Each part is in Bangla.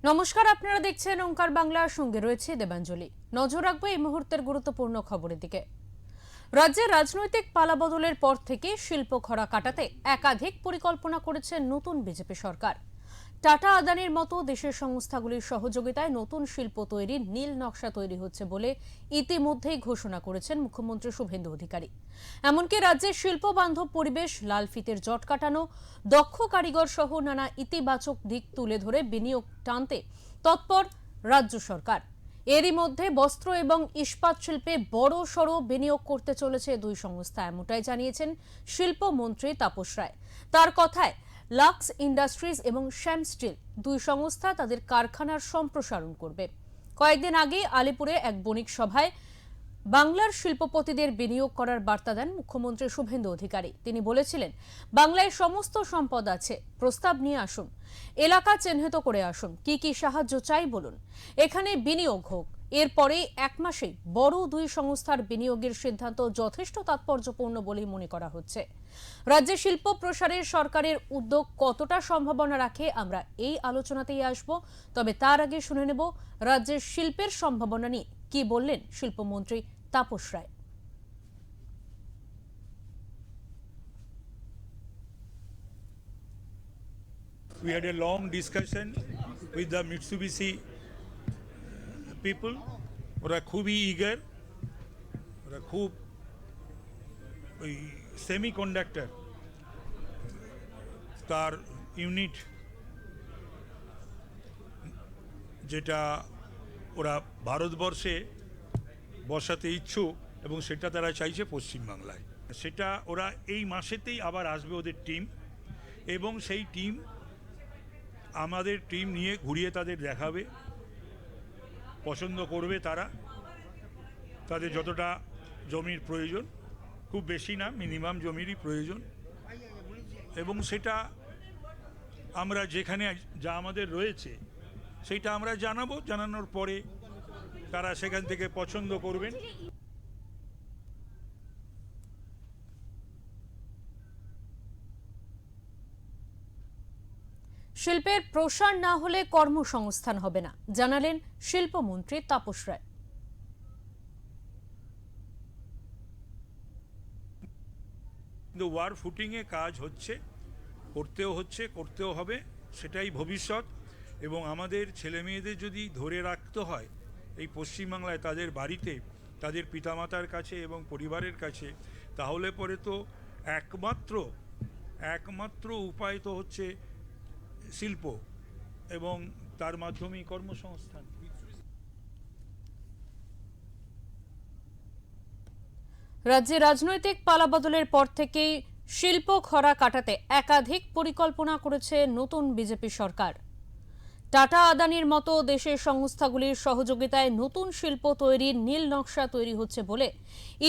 নমস্কার, আপনারা দেখছেন ওঙ্কার বাংলার সঙ্গে রয়েছে দেবাঞ্জলি। নজর রাখবো এই মুহূর্তের গুরুত্বপূর্ণ খবরের দিকে। রাজ্যে রাজনৈতিক পালাবদলের পর থেকে শিল্প খরা কাটাতে একাধিক পরিকল্পনা করেছে নতুন বিজেপি সরকার। টাটা আদানির মতো দেশের সংস্থাগুলির সহযোগিতায় নতুন শিল্প তৈরির নীল নকশা তৈরি হচ্ছে বলে ইতিমধ্যেই ঘোষণা করেছেন মুখ্যমন্ত্রী শুভেন্দু অধিকারী। এমনকি রাজ্যের শিল্প বান্ধব পরিবেশ, লাল ফিতের জট কাটানো, দক্ষ কারিগর সহ নানা ইতিবাচক দিক তুলে ধরে বিনিয়োগ টানতে তৎপর রাজ্য সরকার। এরই মধ্যে বস্ত্র এবং ইস্পাত শিল্পে বড় সড় বিনিয়োগ করতে চলেছে দুই সংস্থা, এমনটাই জানিয়েছেন শিল্পমন্ত্রী তাপস রায়। তার কথায় লাক্স ইন্ডাস্ট্রিজ এবং শ্যাম স্টিল দুই সংস্থা তাদের কারখানার সম্প্রসারণ করবে। কয়েকদিন আগে আলিপুরে এক বণিক সভায় বাংলার শিল্পপতিদের বিনিয়োগ করার বার্তা দেন মুখ্যমন্ত্রী শুভেন্দু অধিকারী। তিনি বলেছিলেন, বাংলায় সমস্ত সম্পদ আছে, প্রস্তাব নিয়ে আসুন, এলাকা চিহ্নিত করে আসুন, কি কি সাহায্য চাই বলুন, এখানে বিনিয়োগ হোক। এরপরে এক মাসে বড় দুই সংস্থার বিনিয়োগের সিদ্ধান্ত যথেষ্ট তাৎপর্যপূর্ণ বলেই মনে করা হচ্ছে। রাজ্যে শিল্প প্রসারের সরকারের উদ্যোগ কতটা সম্ভাবনা রাখে আমরা এই আলোচনাতেই আসব। তবে তার আগে শুনে নেব রাজ্যের শিল্পের সম্ভাবনা নিয়ে কি বললেন শিল্পমন্ত্রী Tapas Roy. We had a long discussion with the Mitsubishi people. ওরা খুবই eager, ওরা খুব ওই সেমিকন্ডাক্টর তার ইউনিট যেটা ওরা ভারতবর্ষে বসাতে ইচ্ছুক এবং সেটা তারা চাইছে পশ্চিমবাংলায়। সেটা ওরা এই মাসেতেই আবার আসবে ওদের টিম, এবং সেই টিম আমাদের টিম নিয়ে ঘুরিয়ে তাদের দেখাবে, পছন্দ করবে তারা। তাদের যতটা জমির প্রয়োজন, খুব বেশি না, মিনিমাম জমিরই প্রয়োজন, এবং সেটা আমরা যেখানে যা আমাদের রয়েছে সেইটা আমরা জানাবো। জানানোর পরে তারা সেখান থেকে পছন্দ করবেন। শিল্পের প্রসার না হলে কর্মসংস্থান হবে না, জানালেন শিল্পমন্ত্রী তাপস রায়। কিন্তু ওয়ার ফুটিংয়ে কাজ হচ্ছে, করতেও হবে, সেটাই ভবিষ্যৎ। এবং আমাদের ছেলে মেয়েদের যদি ধরে রাখতে হয় এই পশ্চিমবাংলায়, তাদের বাড়িতে, তাদের পিতামাতার কাছে এবং পরিবারের কাছে, তাহলে পরে তো একমাত্র উপায় তো হচ্ছে শিল্প, এবং তার মাধ্যমেই কর্মসংস্থান। রাজ্যে রাজনৈতিক পালাবদলের পর থেকেই শিল্প খরা কাটাতে একাধিক পরিকল্পনা করেছে নতুন বিজেপি সরকার। টাটা আদানির মতো দেশের সংস্থাগুলির সহযোগিতায় নতুন শিল্প তৈরির নীল নকশা তৈরি হচ্ছে বলে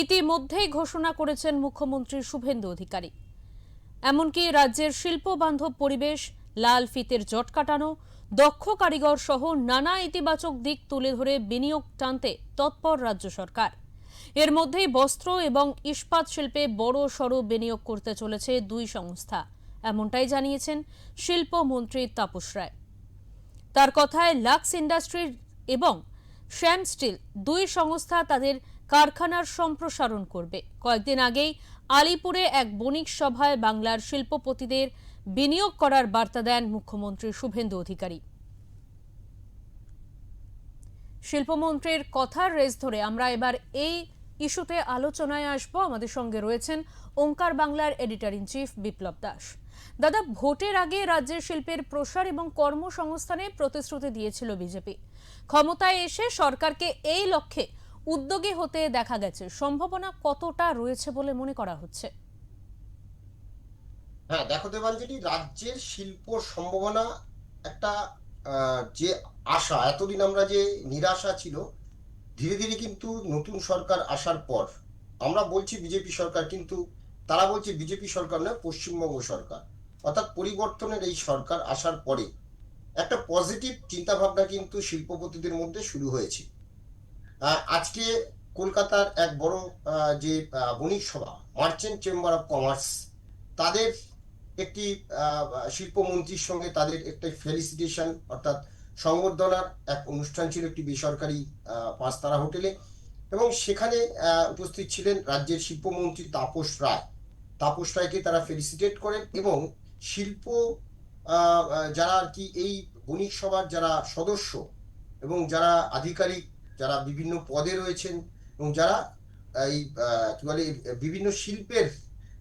ইতিমধ্যেই ঘোষণা করেছেন মুখ্যমন্ত্রী শুভেন্দু অধিকারী। এমনকি রাজ্যের শিল্প বান্ধব পরিবেশ, লাল ফিতের জট কাটানো, দক্ষ কারিগর সহ নানা ইতিবাচক দিক তুলে ধরে বিনিয়োগ টানতে তৎপর রাজ্য সরকার। এর মধ্যেই বস্ত্র এবং ইস্পাত শিল্পে বড় সড় বিনিয়োগ করতে চলেছে দুই সংস্থা, এমনটাই জানিয়েছেন শিল্পমন্ত্রী তাপস রায়। তার কথায় লাক্স ইন্ডাস্ট্রিজ এবং শ্যাম স্টিল দুই সংস্থা তাদের কারখানার সম্প্রসারণ করবে। কয়েকদিন আগেই আলিপুরে এক বণিক সভায় বাংলার শিল্পপতিদের বিনিয়োগ করার বার্তা দেন মুখ্যমন্ত্রী শুভেন্দু অধিকারী। শিল্পমন্ত্রীর কথার রেশ ধরে আমরা এবার এই ইস্যুতে আলোচনায় আসব। আমাদের সঙ্গে রয়েছেন ওঙ্কার বাংলার এডিটর ইন চিফ বিপ্লব দাস। দাদা, ভোটের আগে রাজ্যের শিল্পের প্রসার এবং কর্মসংস্থানে প্রতিশ্রুতি দিয়েছিল বিজেপি। ক্ষমতায় এসে সরকারকে এই লক্ষ্যে উদ্যোগী হতে দেখা গেছে, সম্ভাবনা কতটা রয়েছে বলে মনে করা হচ্ছে? হ্যাঁ, দেখো দেবাঞ্জলি, রাজ্যের শিল্প সম্ভাবনা একটা যে আশা, এতদিন আমরা যে নিরাশা ছিল, ধীরে ধীরে কিন্তু নতুন সরকার আসার পর, আমরা বলছি বিজেপি সরকার, কিন্তু তারা বলছে বিজেপি সরকার নয়, পশ্চিমবঙ্গ সরকার, অর্থাৎ পরিবর্তনের এই সরকার আসার পরে একটা পজিটিভ চিন্তাভাবনা কিন্তু শিল্পপতিদের মধ্যে শুরু হয়েছে। আজকে কলকাতার এক বড় যে বণিক সভা, মার্চেন্ট চেম্বার অফ কমার্স, তাদের একটি শিল্পমন্ত্রীর সঙ্গে তাদের একটা ফেলিসিটেশন, অর্থাৎ সংবর্ধনার এক অনুষ্ঠান ছিল একটি বেসরকারি 5 তারা হোটেলে, এবং সেখানে উপস্থিত ছিলেন রাজ্যের শিল্পমন্ত্রী তাপস রায়। তাপস রায়কে তারা ফেলিসিটেট করেন, এবং শিল্প যারা আর কি এই বণিক সভার যারা সদস্য এবং যারা আধিকারিক, যারা বিভিন্ন পদে রয়েছেন, এবং যারা এই কি বলে বিভিন্ন শিল্পের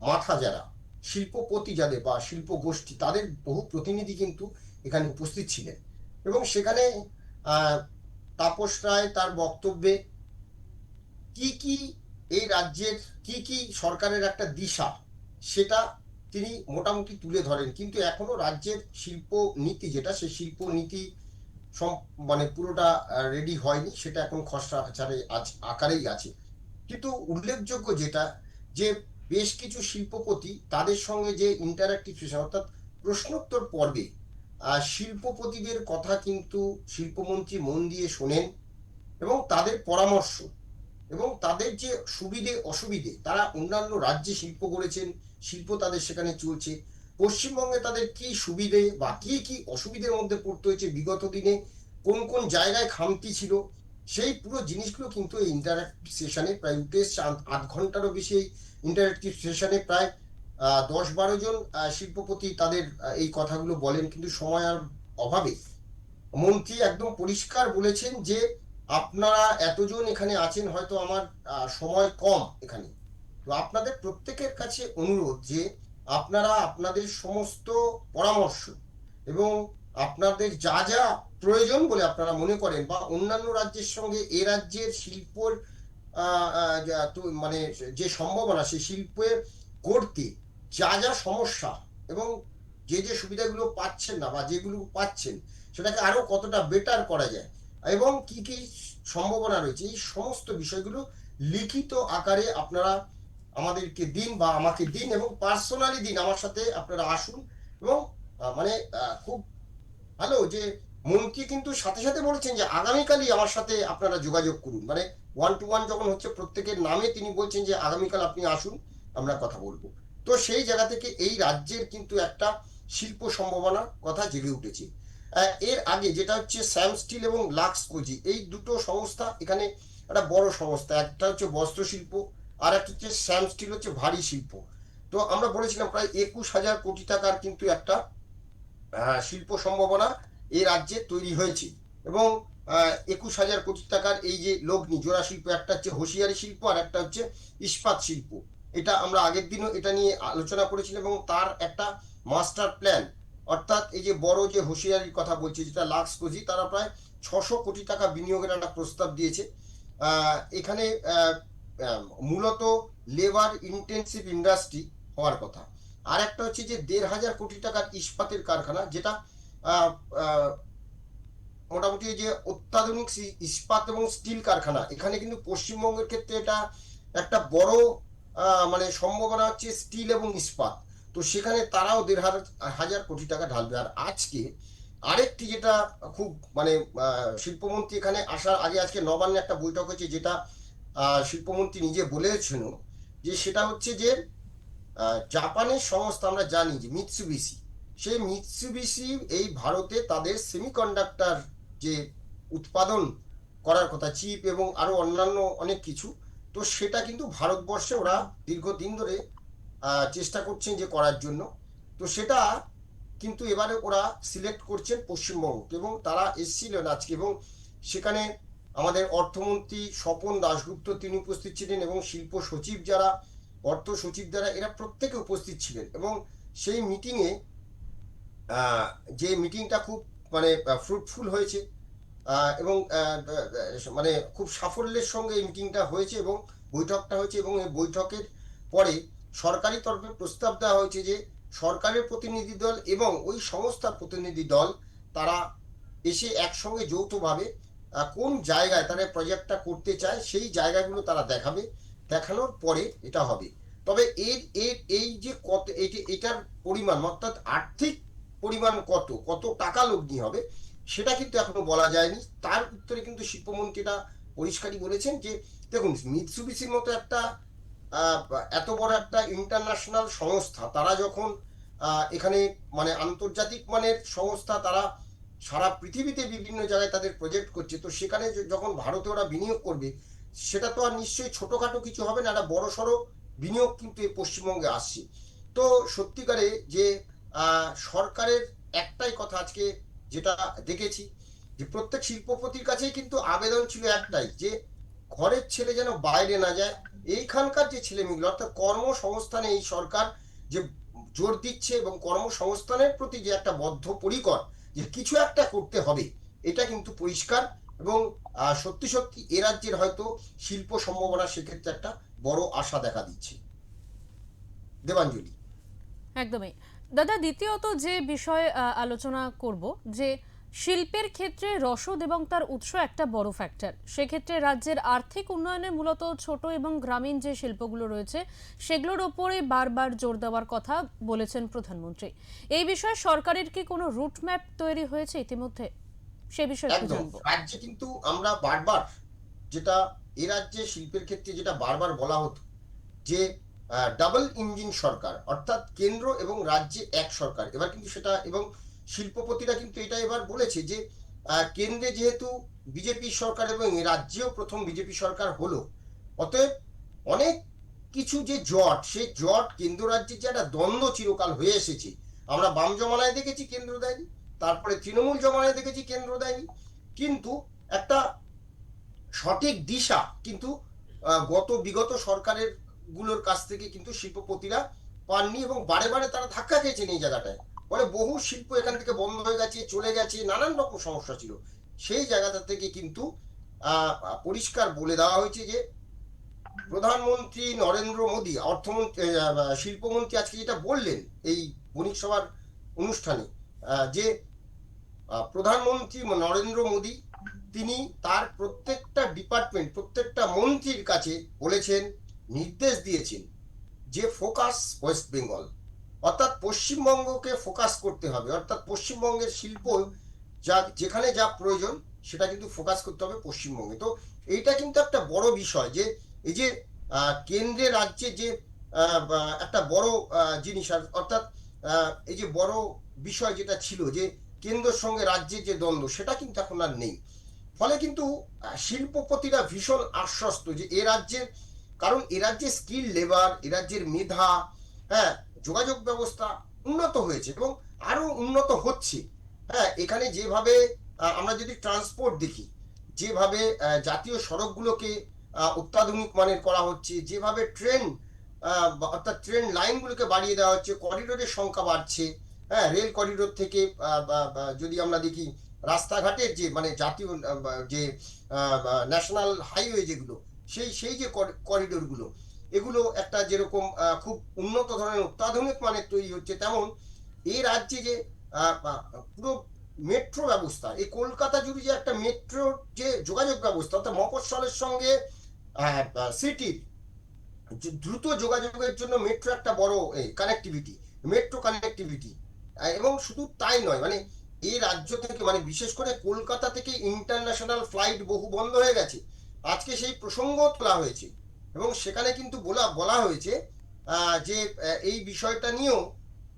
মাথা, যারা শিল্পপতি যাদের বা শিল্প গোষ্ঠী, তাদের বহু প্রতিনিধি কিন্তু এখানে উপস্থিত ছিলেন। এবং সেখানে আহ তাপস রায় তার বক্তব্যে কি কি এই রাজ্যের কি কি সরকারের একটা দিশা, সেটা তিনি মোটামুটি তুলে ধরেন। কিন্তু এখনো রাজ্যের শিল্প নীতি, যেটা সেই শিল্প নীতি মানে পুরোটা রেডি হয়নি, সেটা এখন খসড়া আকারেই আছে। কিন্তু উল্লেখযোগ্য যেটা, যে বেশ কিছু শিল্পপতি তাদের সঙ্গে যে ইন্টারাক্টিভ সেশন, অর্থাৎ প্রশ্নোত্তর পর্বে শিল্পপতিদের কথা কিন্তু শিল্পমন্ত্রী মন দিয়ে শোনেন, এবং তাদের পরামর্শ এবং তাদের যে সুবিধে অসুবিধে, তারা অন্যান্য রাজ্যে শিল্প গড়েছেন, শিল্প তাদের সেখানে চলছে, পশ্চিমবঙ্গে তাদের কি সুবিধে বা কি কি অসুবিধের মধ্যে পড়তে হয়েছে বিগত দিনে, কোন কোন জায়গায় খামতি ছিল, সেই পুরো জিনিসগুলো কিন্তু এই ইন্টারাক্টিভ সেশনে প্রায় উঠে এসছে। 8 ঘন্টারও বেশি এই ইন্টারাক্টিভ সেশনে প্রায় 10-12 জন শিল্পপতি তাদের এই কথাগুলো বলেন। কিন্তু সময়ের অভাবে মন্ত্রী একদম পরিষ্কার বলেছেন যে আপনারা এতজন এখানে আছেন, হয়তো আমার সময় কম এখানে, তো আপনাদের প্রত্যেকের কাছে অনুরোধ যে আপনারা আপনাদের সমস্ত পরামর্শ এবং আপনাদের যা যা প্রয়োজন বলে আপনারা মনে করেন, বা অন্যান্য রাজ্যের সঙ্গে এ রাজ্যের শিল্পর মানে যে সম্ভাবনা, সেই শিল্পের গড়তে যা যা সমস্যা এবং যে যে সুবিধাগুলো পাচ্ছেন না বা যেগুলো পাচ্ছেন, সেটাকে আরো কতটা বেটার করা যায়, এবং কি কি সম্ভাবনা রয়েছে, এই সমস্ত বিষয়গুলো লিখিত আকারে আপনারা আমাদেরকে দিন বা আমাকে দিন, এবং পার্সোনালি দিন, আমার সাথে আপনারা আসুন। এবং মানে খুব ভালো যে মন্ত্রী কিন্তু সাথে সাথে বলেছেন যে আগামীকালই আমার সাথে আপনারা যোগাযোগ করুন, মানে 1-to-1 যখন হচ্ছে প্রত্যেকের নামে তিনি বলছেন যে আগামীকাল আপনি আসুন, আমরা কথা বলবো। তো সেই জায়গা থেকে এই রাজ্যের কিন্তু একটা শিল্প সম্ভাবনার কথা জেগে উঠেছে। এর আগে যেটা হচ্ছে শ্যাম স্টিল এবং লাক্স কোজি, এই দুটো সংস্থা এখানে একটা বড় সংস্থা, একটা হচ্ছে বস্ত্র শিল্প, আর একটা হচ্ছে শ্যাম স্টিল হচ্ছে ভারী শিল্প। তো আমরা বলেছিলাম প্রায় 21,000 কোটি টাকার কিন্তু একটা শিল্প সম্ভাবনা এই রাজ্যে তৈরি হয়েছে, এবং 21,000 কোটি টাকার এই যে লগ্নি জোড়া শিল্প, একটা হচ্ছে হোশিয়ারি শিল্প আর একটা হচ্ছে ইস্পাত শিল্প, এটা আমরা আগের দিনও এটা নিয়ে আলোচনা করেছিলাম, এবং তার একটা মাস্টার প্ল্যান, অর্থাৎ এই যে বড় যে হোশিয়ারির কথা বলছি, যেটা লাক্স কোজি, তারা প্রায় 600 কোটি টাকা বিনিয়োগের একটা প্রস্তাব দিয়েছে। এখানে মূলত লেবার ইন্টেন্সিভ ইন্ডাস্ট্রি হওয়ার কথা। আর একটা হচ্ছে যে 1,500 কোটি টাকার ইস্পাতের কারখানা, যেটা মোটামুটি যে অত্যাধুনিক ইস্পাত এবং স্টিল কারখানা, এখানে কিন্তু পশ্চিমবঙ্গের ক্ষেত্রে এটা একটা বড় মানে সম্ভাবনা হচ্ছে স্টিল এবং ইস্পাত। তো সেখানে তারাও 1,500 কোটি টাকা ঢালবে। আর আজকে আরেকটি যেটা খুব মানে শিল্পমন্ত্রী এখানে আসার আগে আজকে নবান্নে একটা বৈঠক হয়েছে, যেটা শিল্পমন্ত্রী নিজে বলেছেন, যে সেটা হচ্ছে যে জাপানের সংস্থা আমরা জানি যে মিৎসুবিশি, সেই মিৎসুবিশি এই ভারতে তাদের সেমিকন্ডাক্টর যে উৎপাদন করার কথা, চিপ এবং আরো অন্যান্য অনেক কিছু, তো সেটা কিন্তু ভারতবর্ষে ওরা দীর্ঘদিন ধরে চেষ্টা করছেন যে করার জন্য। তো সেটা কিন্তু এবারে ওরা সিলেক্ট করছেন পশ্চিমবঙ্গ, এবং তারা এসেছিলেন আজকে, এবং সেখানে আমাদের অর্থমন্ত্রী স্বপন দাশগুপ্ত তিনি উপস্থিত ছিলেন, এবং শিল্প সচিব যারা, অর্থ সচিব যারা, এরা প্রত্যেকে উপস্থিত ছিলেন। এবং সেই মিটিংয়ে যে মিটিংটা খুব মানে ফ্রুটফুল হয়েছে, এবং মানে খুব সাফল্যের সঙ্গে এই মিটিংটা হয়েছে এবং বৈঠকটা হয়েছে, এবং এই বৈঠকের পরে সরকারি তরফে প্রস্তাব দেওয়া হয়েছে যে সরকারের প্রতিনিধি দল এবং ওই সংস্থার প্রতিনিধি দল তারা এসে একসঙ্গে যৌথভাবে কোন জায়গায় তারা প্রজেক্টটা করতে চায় সেই জায়গাগুলো তারা দেখাবে, দেখানোর পরে এটা হবে। তবে এর এর এই যে কত এটার পরিমাণ, অর্থাৎ আর্থিক পরিমাণ কত কত টাকা লগ্নি হবে, সেটা কিন্তু এখনো বলা যায়নি। তার উত্তরে কিন্তু শিল্পমন্ত্রীরা পরিষ্কারই বলেছেন যে দেখুন, মিৎসুবিশির মতো একটা এত বড় একটা ইন্টারন্যাশনাল সংস্থা, তারা যখন এখানে মানে আন্তর্জাতিক মানের সংস্থা, তারা সারা পৃথিবীতে বিভিন্ন জায়গায় তাদের প্রজেক্ট করছে, তো সেখানে যখন ভারতে ওরা বিনিয়োগ করবে, সেটা তো আর নিশ্চয়ই ছোটখাটো কিছু হবে না, একটা বড় সড়ো বিনিয়োগ কিন্তু এই পশ্চিমবঙ্গে আসছে। তো সত্যিকারে যে সরকারের একটাই কথা আজকে যেটা দেখেছি, যে প্রত্যেক শিল্পপতির কাছেই কিন্তু আবেদন ছিল একটাই, যে ঘরের ছেলে যেন বাইরে না যায়। এইখানকার যে ছেলেমেয়েগুলো, অর্থাৎ কর্মসংস্থানে এই সরকার যে জোর দিচ্ছে এবং কর্মসংস্থানের প্রতি যে একটা বদ্ধপরিকর, যে কিছু একটা করতে হবে, এটা কিন্তু পরিষ্কার। এবং সত্যি সত্যি এ রাজ্যের হয়তো শিল্প সম্ভাবনা সেক্ষেত্রে একটা বড় আশা দেখা দিচ্ছে। দেবাঞ্জলি। একদমই। দাদা, দ্বিতীয়ত যে বিষয়ে আলোচনা করব, যে শিল্পের ক্ষেত্রে রসদ এবং তার উৎস একটা বড় ফ্যাক্টর। সেক্ষেত্রে রাজ্যের আর্থিক উন্নয়নে মূলত ছোট এবং গ্রামীণ যে শিল্পগুলো রয়েছে সেগুলোর ওপরে বারবার জোর দেওয়ার কথা বলেছেন প্রধানমন্ত্রী। এই বিষয়ে সরকারের কি কোনো রুট ম্যাপ তৈরি হয়েছে ইতিমধ্যে? সে বিষয়ে একটু একদম, জানবো। রাজ্যে কিন্তু আমরা বারবার যেটা এ রাজ্যে শিল্পের ক্ষেত্রে যেটা বারবার বলা হতো, যে ডাবল ইঞ্জিন সরকার, অর্থাৎ কেন্দ্র এবং রাজ্যে এক সরকার। এবার কিন্তু সেটা, এবং শিল্পপতিরা কিন্তু এটা এবার বলেছে যে কেন্দ্রে যেহেতু বিজেপি সরকার এবং রাজ্যেও প্রথম বিজেপি সরকার হলো, অতএব অনেক কিছু যে জট, সেই জট কেন্দ্র রাজ্যের যে একটা দ্বন্দ্ব চিরকাল হয়ে এসেছে। আমরা বাম জমানায় দেখেছি কেন্দ্র দেয়নি, তারপরে তৃণমূল জমানায় দেখেছি কেন্দ্র দেয়নি, কিন্তু একটা সঠিক দিশা কিন্তু বিগত সরকারের গুলোর কাছ থেকে কিন্তু শিল্পপতিরা পাননি, এবং বারে বারে তারা ধাক্কা খেয়েছেন এই জায়গাটায়। ফলে বহু শিল্প এখান থেকে বন্ধ হয়ে গেছে, চলে গেছে, নানান রকম সমস্যা ছিল। সেই জায়গাটা থেকে কিন্তু পরিষ্কার বলে দেওয়া হয়েছে যে প্রধানমন্ত্রী নরেন্দ্র মোদী, অর্থমন্ত্রী, শিল্পমন্ত্রী আজকে যেটা বললেন এই বণিক সভার অনুষ্ঠানে, যে প্রধানমন্ত্রী নরেন্দ্র মোদী তিনি তার প্রত্যেকটা ডিপার্টমেন্ট, প্রত্যেকটা মন্ত্রীর কাছে বলেছেন, নির্দেশ দিয়েছেন যে ফোকাস ওয়েস্ট বেঙ্গল, অর্থাৎ পশ্চিমবঙ্গকে ফোকাস করতে হবে, অর্থাৎ পশ্চিমবঙ্গের শিল্প যা যেখানে যা প্রয়োজন সেটা কিন্তু ফোকাস করতে হবে পশ্চিমবঙ্গে। তো এইটা কিন্তু একটা বড় বিষয়, যে এই যে কেন্দ্রে রাজ্যে যে একটা বড় জিনিস, অর্থাৎ এই যে বড় বিষয় যেটা ছিল, যে কেন্দ্রের সঙ্গে রাজ্যের যে দ্বন্দ্ব, সেটা কিন্তু এখন আর নেই। ফলে কিন্তু শিল্পপতিরা ভীষণ আশ্বস্ত যে এ রাজ্যের, কারণ এ রাজ্যে স্কিল লেবার, এ রাজ্যের মেধা, হ্যাঁ, যোগাযোগ ব্যবস্থা উন্নত হয়েছে এবং আরো উন্নত হচ্ছে। হ্যাঁ, এখানে যেভাবে আমরা যদি ট্রান্সপোর্ট দেখি, যেভাবে জাতীয় সড়কগুলোকে অত্যাধুনিক মানের করা হচ্ছে, যেভাবে ট্রেন, অর্থাৎ ট্রেন লাইনগুলোকে বাড়িয়ে দেওয়া হচ্ছে, করিডোরের সংখ্যা বাড়ছে। হ্যাঁ, রেল করিডোর থেকে যদি আমরা দেখি রাস্তাঘাটের যে মানে জাতীয় যে ন্যাশনাল হাইওয়ে যেগুলো, সেই যে করিডোরগুলো, এগুলো একটা যেরকম খুব উন্নত ধরনের অত্যাধুনিক মানের তৈরি হচ্ছে, তেমন এই রাজ্যে যে পুরো মেট্রো ব্যবস্থা, এই কলকাতা জুড়ে যে একটা মেট্রো যে যোগাযোগ ব্যবস্থা, অর্থাৎ মফস্বলের সঙ্গে সিটির দ্রুত যোগাযোগের জন্য মেট্রো একটা বড় কানেক্টিভিটি, মেট্রো কানেক্টিভিটি। এবং শুধু তাই নয়, মানে এই রাজ্য থেকে, মানে বিশেষ করে কলকাতা থেকে ইন্টারন্যাশনাল ফ্লাইট বহু বন্ধ হয়ে গেছে, আজকে সেই প্রসঙ্গ তোলা হয়েছে এবং সেখানে কিন্তু বলা হয়েছে যে এই বিষয়টা নিয়েও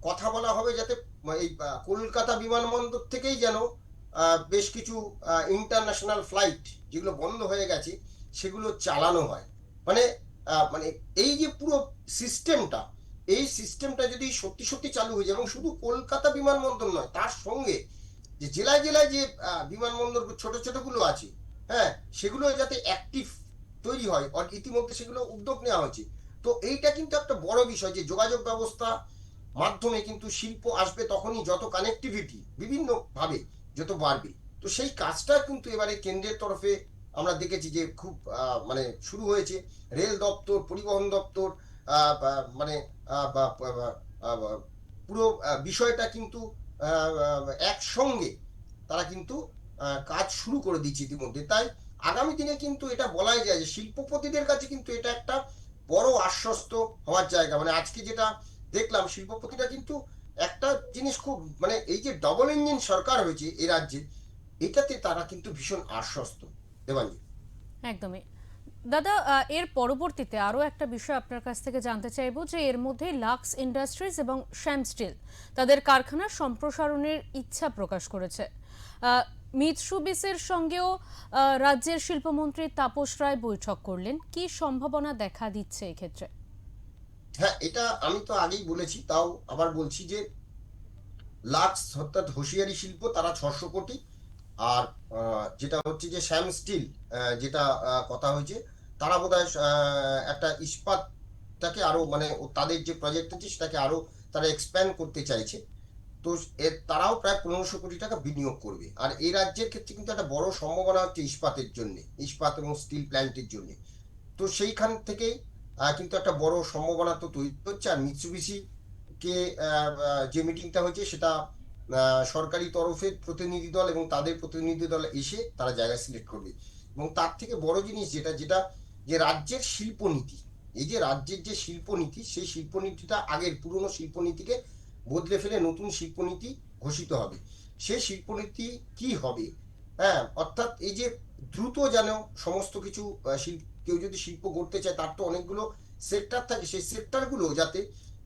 কথা বলা হবে, যাতে এই কলকাতা বিমানবন্দর থেকেই যেন বেশ কিছু ইন্টারন্যাশনাল ফ্লাইট যেগুলো বন্ধ হয়ে গেছে সেগুলো চালানো হয়। মানে মানে এই যে পুরো সিস্টেমটা, এই সিস্টেমটা যদি সত্যি সত্যি চালু হয়ে যায়, এবং শুধু কলকাতা বিমানবন্দর নয়, তার সঙ্গে যে জেলায় জেলায় যে বিমানবন্দর ছোট ছোট গুলো আছে, হ্যাঁ, সেগুলো যাতে অ্যাক্টিভ তৈরি হয়, ইতিমধ্যে সেগুলো উদ্যোগ নেওয়া হয়েছে। তো এইটা কিন্তু একটা বড় বিষয়, যে যোগাযোগ ব্যবস্থা মাধ্যমে কিন্তু শিল্প আসবে তখনই, যত কানেক্টিভিটি বিভিন্ন ভাবে যত বাড়বে। তো সেই কাজটা কিন্তু এবারে কেন্দ্রের তরফে আমরা দেখেছি যে খুব মানে শুরু হয়েছে। রেল দপ্তর, পরিবহন দপ্তর, মানে পুরো বিষয়টা কিন্তু একসঙ্গে তারা কিন্তু কাজ শুরু করে দিচ্ছে ইতিমধ্যে। তাই আগামী দিনে কিন্তু এটা বলাই যায় যে শিল্পপতিদের কাছে কিন্তু এটা একটা বড় আশ্বস্ত হওয়ার জায়গা। মানে আজকে যেটা দেখলাম, শিল্পপতিরা কিন্তু একটা জিনিস খুব, মানে এই যে ডবল ইঞ্জিন সরকার হয়েছে এ রাজ্যে, এটাতে তারা কিন্তু ভীষণ আশ্বস্ত। দেবাঞ্জন। একদমই। দাদা, এর পরবর্তীতে আরও একটা বিষয় আপনার কাছ থেকে জানতে চাইবো, যে এর মধ্যে লাক্স ইন্ডাস্ট্রিজ এবং শ্যাম স্টিল তাদের কারখানার সম্প্রসারণের ইচ্ছা প্রকাশ করেছে। মিৎসুবিসির সঙ্গেও রাজ্যের শিল্পমন্ত্রী তাপস রায় বৈঠক করলেন, কি সম্ভাবনা দেখা দিচ্ছে এক্ষেত্রে? হ্যাঁ, এটা আমি তো আগেই বলেছি, তাও আবার বলছি যে লাক্স অর্থাৎ হুঁশিয়ারি শিল্প তারা 600 কোটি, আর যেটা হচ্ছে যে শ্যাম স্টিল, যেটা কথা হয়েছে, তারা বোধহয় একটা ইস্পাতটাকে আরো মানে তাদের যে প্রজেক্ট আছে সেটাকে আরো তারা এক্সপ্যান্ড করতে চাইছে। তো তারাও প্রায় 1500 কোটি টাকা বিনিয়োগ করবে। আর এই রাজ্যের ক্ষেত্রে কিন্তু একটা বড় সম্ভাবনা হচ্ছে ইস্পাতের জন্য, ইস্পাত এবং স্টিল প্ল্যান্টের জন্য। তো সেইখান থেকেই কিন্তু একটা বড় সম্ভাবনা তো তৈরি হচ্ছে। আর মিৎসুবিশি কে যে মিটিংটা হয়েছে সেটা সরকারি তরফের প্রতিনিধি দল এবং তাদের প্রতিনিধি দল এসে তারা জায়গা সিলেক্ট করবে। এবং তার থেকে বড় জিনিস যেটা যেটা যে রাজ্যের শিল্পনীতি, এই যে রাজ্যের যে শিল্পনীতি, সেই শিল্পনীতিটা আগের পুরনো শিল্পনীতিকে বদলে ফেলে নতুন শিল্পনীতি ঘোষিত হবে। সেই শিল্পনীতি কি হবে? হ্যাঁ, অর্থাৎ এই যে দ্রুত যেন সমস্ত কিছু কেউ যদি শিল্প গড়তে চায় তার তো অনেকগুলো সেক্টর থাকে, সেই সেক্টরগুলো যাতে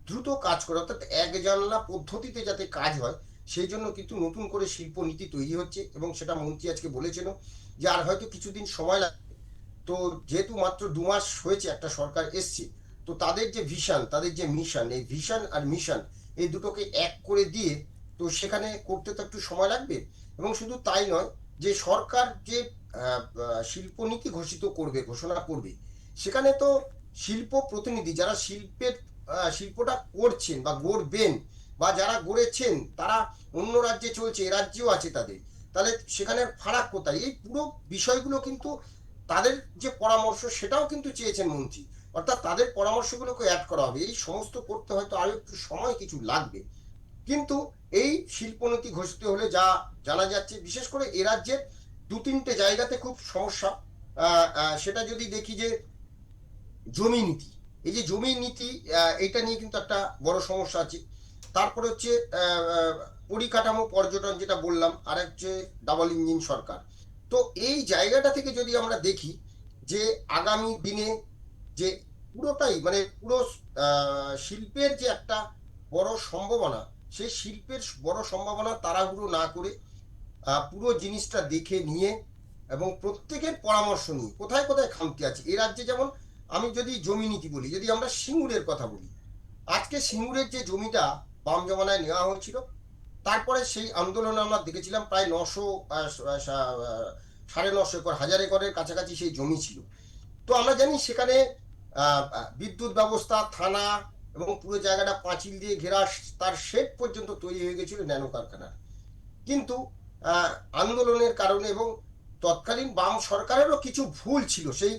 দ্রুত কাজ করে, অর্থাৎ এক জানলা পদ্ধতিতে যাতে কাজ হয়, সেই জন্য কিন্তু নতুন করে শিল্পনীতি তৈরি হচ্ছে। এবং সেটা মন্ত্রী আজকে বলেছেন যে আর হয়তো কিছুদিন সময় লাগবে। তো যেহেতু মাত্র 2 মাস হয়েছে একটা সরকার এসছে, তো তাদের যে ভিশন, তাদের যে মিশন, এই ভিশন আর মিশন এই দুটোকে এক করে দিয়ে তো সেখানে করতে তো একটু সময় লাগবে। এবং শুধু তাই নয়, যে সরকার যে শিল্পনীতি ঘোষণা করবে, সেখানে তো শিল্প প্রতিনিধি যারা শিল্পটা করছেন বা গড়বেন বা যারা গড়েছেন তারা অন্য রাজ্যে চলছে, এ রাজ্যেও আছে তাদের, তাহলে সেখানে ফারাক কোথায়? এই পুরো বিষয়গুলো কিন্তু তাদের যে পরামর্শ সেটাও কিন্তু চেয়েছেন মন্ত্রী, অর্থাৎ তাদের পরামর্শগুলোকে অ্যাড করা হবে। এই সমস্ত করতে হয়তো আরো একটু সময় কিছু লাগবে। কিন্তু এই শিল্পনীতি ঘোষিত হলে যা জানা যাচ্ছে, বিশেষ করে এ রাজ্যের 2-3টে জায়গাতে খুব সমস্যা। সেটা যদি দেখি যে জমি নীতি, এই যে জমি নীতি, এটা নিয়ে কিন্তু একটা বড় সমস্যা আছে। তারপরে হচ্ছে পরিকাঠামো পর্যটন, যেটা বললাম, আর হচ্ছে ডাবল ইঞ্জিন সরকার। তো এই জায়গাটা থেকে যদি আমরা দেখি যে আগামী দিনে যে পুরোটাই মানে পুরো শিল্পের যে একটা বড় সম্ভাবনা, সেই শিল্পের বড় সম্ভাবনা তাড়াহুড়ো না করে পুরো জিনিসটা দেখে নিয়ে এবং প্রত্যেকের পরামর্শ নিয়ে কোথায় কোথায় খামতি আছে এই রাজ্যে। যেমন আমি যদি জমি নীতি বলি, যদি আমরা সিঙ্গুরের কথা বলি, আজকে সিঙ্গুরের যে জমিটা বাম জমানায় নেওয়া হয়েছিল, তারপরে সেই আন্দোলনে আমরা দেখেছিলাম প্রায় 900 950 একর, 1000 একরের কাছাকাছি সেই জমি ছিল। তো আমরা জানি সেখানে বিদ্যুৎ ব্যবস্থা, থানা এবং পুরো জায়গাটা পাঁচিল দিয়ে ঘেরা, তার শেড পর্যন্ত তৈরি হয়ে গেছিল ন্যানো কারখানার। কিন্তু আন্দোলনের কারণে এবং তৎকালীন বাম সরকারেরও কিছু ভুল ছিল সেই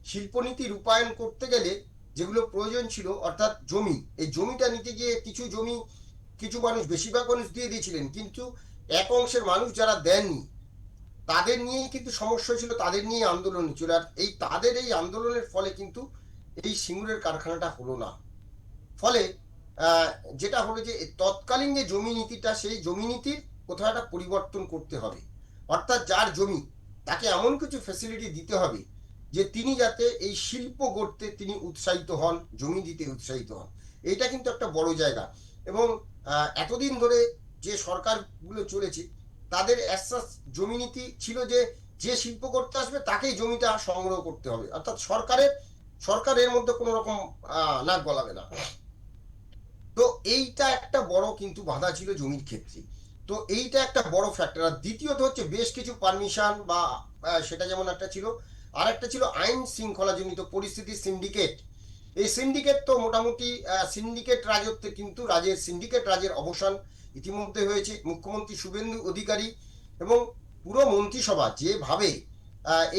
শিল্পনীতি রূপায়ণ করতে গেলে, যেগুলো প্রয়োজন ছিল, অর্থাৎ জমি, এই জমিটা নিতে গিয়ে কিছু জমি কিছু মানুষ, বেশিরভাগ মানুষ দিয়ে দিয়েছিলেন, কিন্তু এক অংশের মানুষ যারা দেননি তাদের নিয়েই কিন্তু সমস্যা ছিল, তাদের নিয়ে আন্দোলন ছিল। আর তাদের এই আন্দোলনের ফলে কিন্তু এই সিঙ্গুরের কারখানাটা হলো না। ফলে আহ, যেটা হলো যে তৎকালীন যে জমি নীতিটা, সেই জমি নীতির কোথাও একটা পরিবর্তন করতে হবে। অর্থাৎ যার জমি, তাকে এমন কিছু ফ্যাসিলিটি দিতে হবে যে তিনি যাতে এই শিল্প গড়তে তিনি উৎসাহিত হন, জমি দিতে উৎসাহিত হন। এইটা কিন্তু একটা বড় জায়গা। এবং এতদিন ধরে যে সরকারগুলো চলেছে, তাদের অ্যাসাস জমি নীতি ছিল যে যে শিল্প করতে আসবে তাকেই জমিটা সংগ্রহ করতে হবে, অর্থাৎ সরকারের মধ্যে কোনো রকম নাক গলাবে না। তো এইটা একটা বড় কিন্তু বাধা ছিল জমির ক্ষেত্রে। তো এইটা একটা বড় ফ্যাক্টর। আর দ্বিতীয়ত হচ্ছে বেশ কিছু পারমিশন বা সেটা যেমন একটা ছিল, আর একটা ছিল আইন শৃঙ্খলা জনিত পরিস্থিতি, সিন্ডিকেট। এই সিন্ডিকেট তো মোটামুটি সিন্ডিকেট রাজত্বে কিন্তু সিন্ডিকেট রাজের অবসান ইতিমধ্যে হয়েছে। মুখ্যমন্ত্রী শুভেন্দু অধিকারী এবং পুরো মন্ত্রিসভা যেভাবে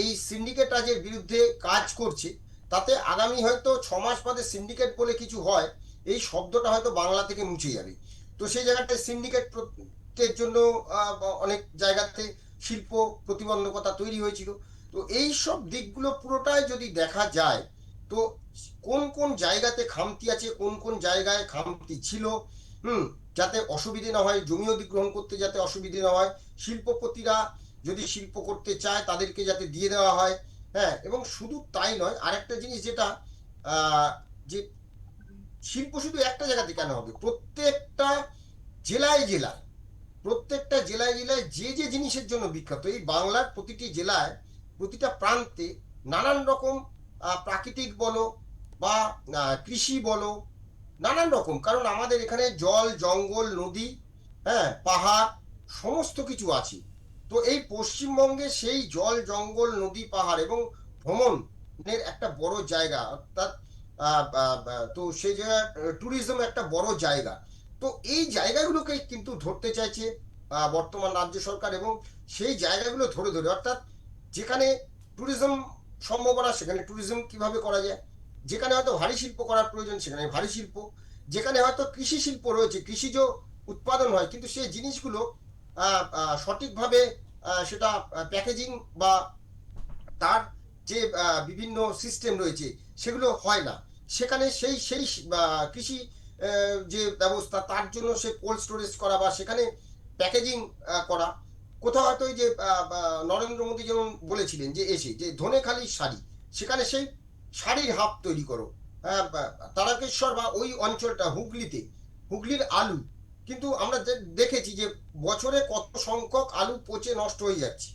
এই সিন্ডিকেট রাজের বিরুদ্ধে কাজ করছে, তাতে আগামী হয়তো 6 মাস বাদে সিন্ডিকেট বলে কিছু হয়, এই শব্দটা হয়তো বাংলা থেকে মুছে যাবে। তো সেই জায়গাটায় সিন্ডিকেটের জন্য অনেক জায়গাতে শিল্প প্রতিবন্ধকতা তৈরি হয়েছিল। তো এই সব দিকগুলো পুরোটাই যদি দেখা যায়, তো কোন কোন জায়গাতে খামতি আছে, কোন কোন জায়গায় খামতি ছিল, যাতে অসুবিধে না হয়, জমি অধিগ্রহণ করতে যাতে অসুবিধে না হয়, শিল্পপতিরা যদি শিল্প করতে চায় তাদেরকে যাতে দিয়ে দেওয়া হয়। হ্যাঁ, এবং শুধু তাই নয়, আরেকটা জিনিস যেটা যে শিল্প শুধু একটা জায়গাতে কেন হবে, প্রত্যেকটা জেলায় জেলায় প্রত্যেকটা জেলায় জেলায় যে যে জিনিসের জন্য বিখ্যাত, এই বাংলার প্রতিটি জেলায় প্রতিটা প্রান্তে নানান রকম প্রাকৃতিক বলো বা কৃষি বলো, নানান রকম, কারণ আমাদের এখানে জল জঙ্গল নদী, হ্যাঁ, পাহাড়, সমস্ত কিছু আছে। তো এই পশ্চিমবঙ্গে সেই জল জঙ্গল নদী পাহাড় এবং ভ্রমণের একটা বড় জায়গা, অর্থাৎ তো সেই জায়গায় ট্যুরিজম একটা বড় জায়গা। তো এই জায়গাগুলোকে কিন্তু ধরতে চাইছে বর্তমান রাজ্য সরকার, এবং সেই জায়গাগুলো ধরে ধরে, অর্থাৎ যেখানে ট্যুরিজম সম্ভাবনা সেখানে ট্যুরিজম কিভাবে করা যায়, যেখানে হয়তো ভারী শিল্প করার প্রয়োজন সেখানে ভারী শিল্প, যেখানে হয়তো কৃষি শিল্প রয়েছে, কৃষিজ উৎপাদন হয় কিন্তু সেই জিনিসগুলো সঠিকভাবে সেটা প্যাকেজিং বা তার যে বিভিন্ন সিস্টেম রয়েছে সেগুলো হয় না, সেখানে সেই সেই কৃষি যে ব্যবস্থা তার জন্য সে কোল্ড স্টোরেজ করা বা সেখানে প্যাকেজিং করা, কোথাও হয়তো ওই যে নরেন্দ্র মোদী যেমন বলেছিলেন যে এসে যে ধনেখালির শাড়ি, সেখানে সেই শাড়ির হাব তৈরি করো, তারকেশ্বর বা ওই অঞ্চলটা হুগলিতে হুগলির আলু, কিন্তু আমরা দেখেছি যে বছরে কত সংখ্যক আলু পচে নষ্ট হয়ে যাচ্ছে,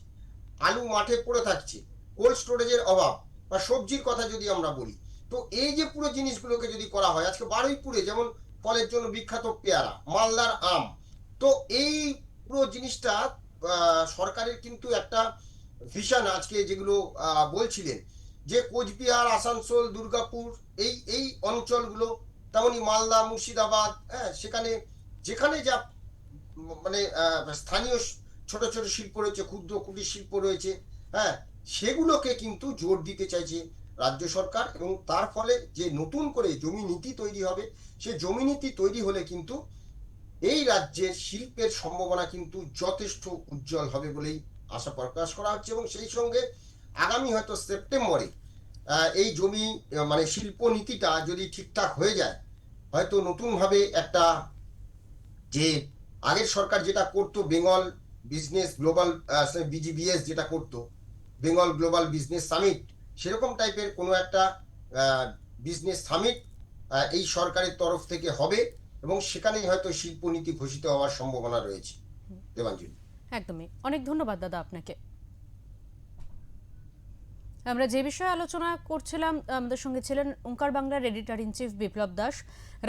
আলু মাঠে পড়ে থাকছে, কোল্ড স্টোরেজের অভাব, বা সবজির কথা যদি আমরা বলি। তো এই যে পুরো জিনিসগুলোকে যদি করা হয়, আজকে বারুইপুরে যেমন ফলের জন্য বিখ্যাত পেয়ারা, মালদার আম, তো এই পুরো জিনিসটা সরকারের কিন্তু একটা ভিশন আজকে যেগুলো বলছিলেন যে কোচবিহার আসানসোল দুর্গাপুর এই এই অঞ্চলগুলো, তেমনি মালদা মুর্শিদাবাদ, হ্যাঁ, সেখানে যেখানে যা মানে স্থানীয় ছোট ছোট শিল্প রয়েছে, ক্ষুদ্র কুটির শিল্প রয়েছে, হ্যাঁ, সেগুলোকে কিন্তু জোর দিতে চাইছে রাজ্য সরকার, এবং তার ফলে যে নতুন করে জমি নীতি তৈরি হবে, সে জমি নীতি তৈরি হলে কিন্তু এই রাজ্যের শিল্পের সম্ভাবনা কিন্তু যথেষ্ট উজ্জ্বল হবে বলেই আশা প্রকাশ করা হচ্ছে। এবং সেই সঙ্গে আগামী হয়তো সেপ্টেম্বরে এই জমি মানে শিল্প নীতিটা যদি ঠিকঠাক হয়ে যায়, হয়তো নতুনভাবে একটা, যে আগের সরকার যেটা করতো বেঙ্গল বিজনেস গ্লোবাল বিজিবিএস যেটা করতো, বেঙ্গল গ্লোবাল বিজনেস সামিট, সেরকম টাইপের কোনো একটা বিজনেস সামিট এই সরকারের তরফ থেকে হবে, এবং সেখানেই হয়তো শিল্পনীতি ঘোষিত হওয়ার সম্ভাবনা রয়েছে। দেবাঞ্জলি। একদমই, অনেক ধন্যবাদ দাদা আপনাকে। আমরা যে বিষয়ে আলোচনা করছিলাম, আমাদের সঙ্গে ছিলেন ওঙ্কার বাংলার এডিটর ইন চিফ বিপ্লব দাস।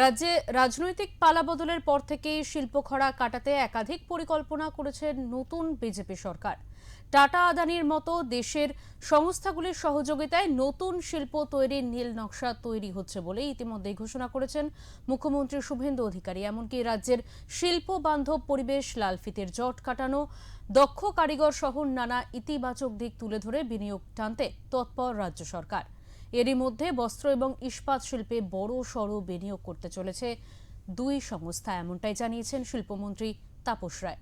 রাজ্যে রাজনৈতিক পালাবদলের পর থেকেই শিল্প খরা কাটাতে একাধিক পরিকল্পনা করেছে নতুন বিজেপি সরকার। টাটা আদানির মতো দেশের সংস্থাগুলির সহযোগিতায় নতুন শিল্প তৈরির নীল নকশা তৈরি হচ্ছে বলে ইতিমধ্যেই ঘোষণা করেছেন মুখ্যমন্ত্রী শুভেন্দু অধিকারী। এমনকি রাজ্যের শিল্প বান্ধব পরিবেশ, লাল ফিতের জট কাটানো, দক্ষ কারিগর সহ নানা ইতিবাচক দিক তুলে ধরে বিনিয়োগ টানতে তৎপর রাজ্য সরকার। এরই মধ্যে বস্ত্র এবং ইস্পাত শিল্পে বড় সড় বিনিয়োগ করতে চলেছে দুই সংস্থা, এমনটাই জানিয়েছেন শিল্পমন্ত্রী তাপস রায়।